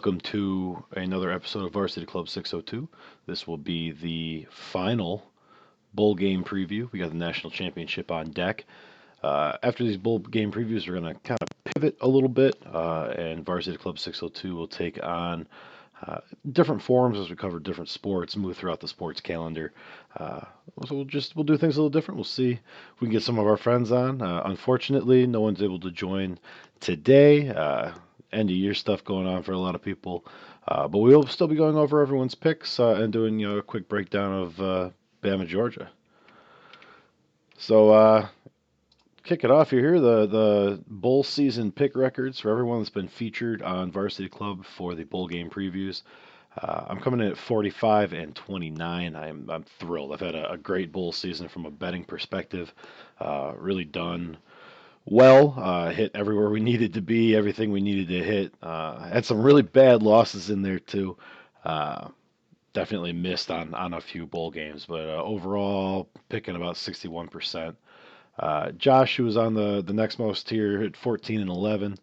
welcome to another episode of Varsity Club 602. This will be the final bowl game preview. We got the national championship on deck. After these bowl game previews, we're going to kind of pivot a little bit, and Varsity Club 602 will take on uh, different forms as we cover different sports, move throughout the sports calendar. Uh, so we'll do things a little different. We'll see if we can get some of our friends on. Unfortunately, no one's able to join today. End of year stuff going on for a lot of people, but we will still be going over everyone's picks and doing a quick breakdown of Bama, Georgia. So kick it off here. The bowl season pick records for everyone that's been featured on Varsity Club for the bowl game previews. I'm coming in at 45 and 29. I'm thrilled. I've had a great bowl season from a betting perspective. Really done well. Hit everywhere we needed to be, everything we needed to hit. Had some really bad losses in there too. Uh, Definitely missed on a few bowl games, but overall picking about 61%. Josh, who was on the next most tier, hit 14 and 11.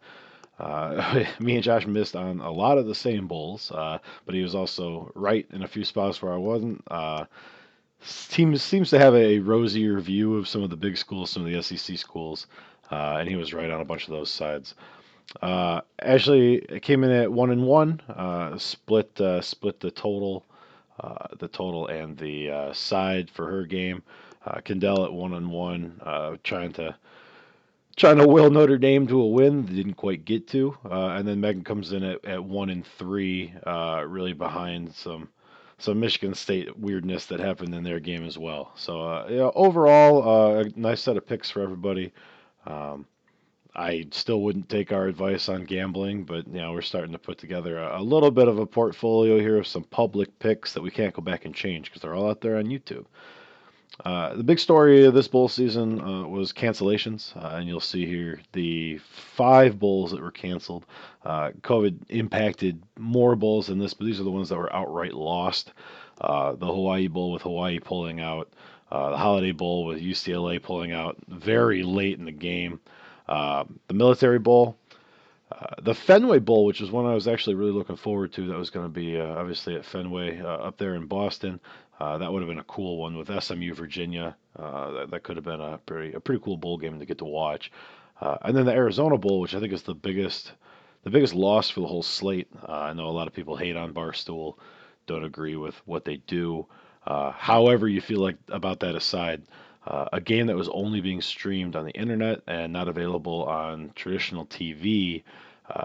Me and Josh missed on a lot of the same bowls, but he was also right in a few spots where I wasn't. Team seems to have a rosier view of some of the big schools, some of the SEC schools, and he was right on a bunch of those sides. Ashley came in at 1 and 1, split the total and the side for her game. Kendall at 1 and 1, trying to will Notre Dame to a win. They didn't quite get to. And then Megan comes in at 1 and 3, really behind some Michigan State weirdness that happened in their game as well. So yeah, overall, a nice set of picks for everybody. Um, I still wouldn't take our advice on gambling, but we're starting to put together a little bit of a portfolio here of some public picks that we can't go back and change because they're all out there on YouTube. The big story of this bowl season was cancellations, and you'll see here the 5 bowls that were canceled. COVID impacted more bowls than this, but these are the ones that were outright lost. The Hawaii Bowl with Hawaii pulling out, the Holiday Bowl with UCLA pulling out very late in the game, the Military Bowl. The Fenway Bowl, which is one I was actually really looking forward to, that was going to be obviously at Fenway up there in Boston. That would have been a cool one with SMU Virginia. That could have been a pretty cool bowl game to get to watch. And then the Arizona Bowl, which I think is the biggest loss for the whole slate. I know a lot of people hate on Barstool, don't agree with what they do. However, you feel like about that aside, a game that was only being streamed on the internet and not available on traditional TV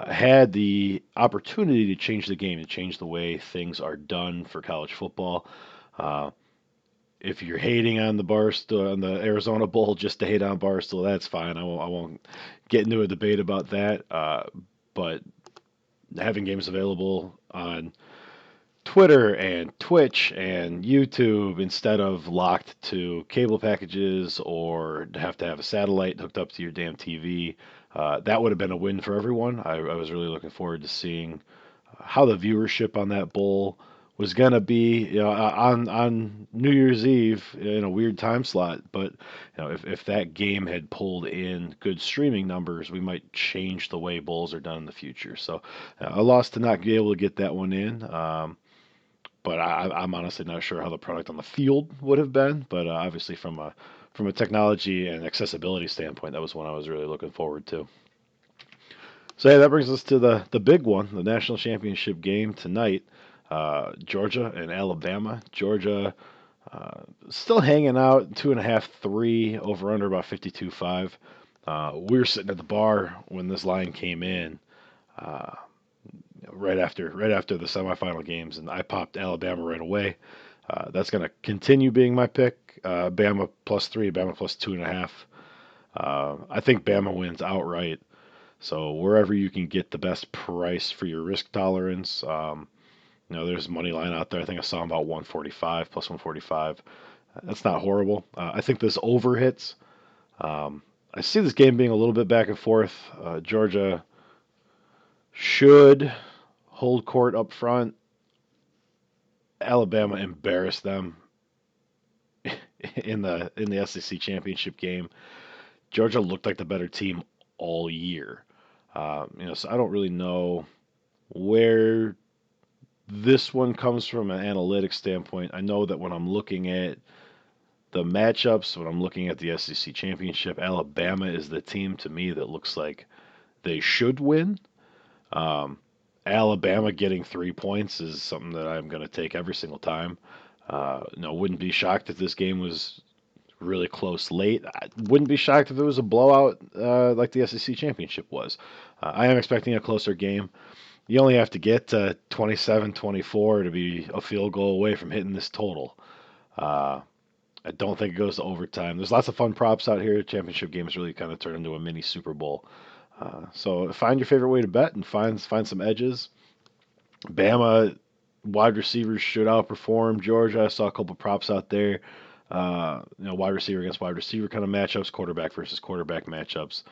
had the opportunity to change the game, to change the way things are done for college football. Uh, if you're hating on the Barstool, on the Arizona Bowl, just to hate on Barstool, that's fine. I won't get into a debate about that. But having games available on Twitter and Twitch and YouTube instead of locked to cable packages or have to have a satellite hooked up to your damn TV. That would have been a win for everyone. I was really looking forward to seeing how the viewership on that bowl was gonna be, on New Year's Eve in a weird time slot. But if that game had pulled in good streaming numbers, we might change the way bowls are done in the future. So a loss to not be able to get that one in. But I'm honestly not sure how the product on the field would have been. But obviously, from a technology and accessibility standpoint, that was one I was really looking forward to. So yeah, that brings us to the big one, the national championship game tonight. Georgia and Alabama. Georgia still hanging out 2.5, 3 over under about 52.5. We were sitting at the bar when this line came in. Uh, right after the semifinal games, and I popped Alabama right away. That's going to continue being my pick. Bama +3, Bama +2.5. I think Bama wins outright. So wherever you can get the best price for your risk tolerance, there's money line out there. I think I saw about 145 +145. That's not horrible. I think this over hits. I see this game being a little bit back and forth. Georgia should hold court up front. Alabama embarrassed them in the SEC championship game. Georgia looked like the better team all year. So I don't really know Where this one comes from an analytics standpoint, I know that when I'm looking at the matchups, when I'm looking at the SEC championship, Alabama is the team to me that looks like they should win. Um, Alabama getting 3 points is something that I'm going to take every single time. Wouldn't be shocked if this game was really close late. I wouldn't be shocked if it was a blowout like the SEC championship was. I am expecting a closer game. You only have to get to 27-24 to be a field goal away from hitting this total. Uh, I don't think it goes to overtime. There's lots of fun props out here. Championship games really kind of turn into a mini Super Bowl. So find your favorite way to bet and find some edges. Bama wide receivers should outperform Georgia. I saw a couple props out there. Wide receiver against wide receiver kind of matchups, quarterback versus quarterback matchups.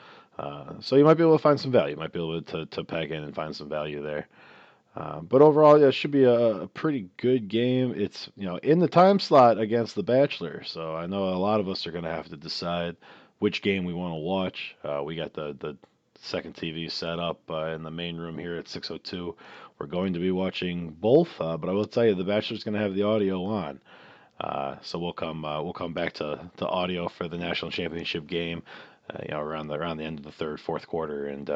So you might be able to find some value. You might be able to pack in and find some value there. But overall, yeah, it should be a pretty good game. It's in the time slot against the Bachelor, so I know a lot of us are going to have to decide which game we want to watch. We got the second TV set up in the main room here at 6:02. We're going to be watching both, but I will tell you the Bachelor's going to have the audio on. So we'll come back to audio for the national championship game, around the end of the third, fourth quarter, and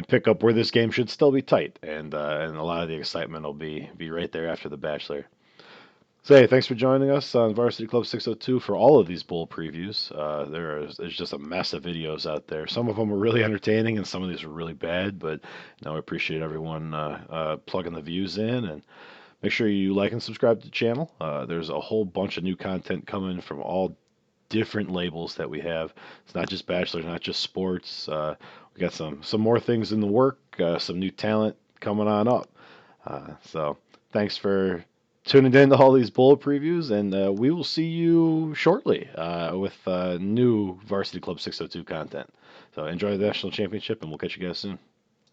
pick up where this game should still be tight, and a lot of the excitement will be right there after the Bachelor. So hey, thanks for joining us on Varsity Club 602 for all of these bowl previews. There's just a mess of videos out there. Some of them are really entertaining, and some of these are really bad. But I appreciate everyone plugging the views in, and make sure you like and subscribe to the channel. There's a whole bunch of new content coming from all different labels that we have. It's not just bachelors, not just sports. We got some more things in the work, some new talent coming on up. So thanks for tuning in to all these bowl previews, and we will see you shortly with new Varsity Club 602 content. So enjoy the national championship, and we'll catch you guys soon.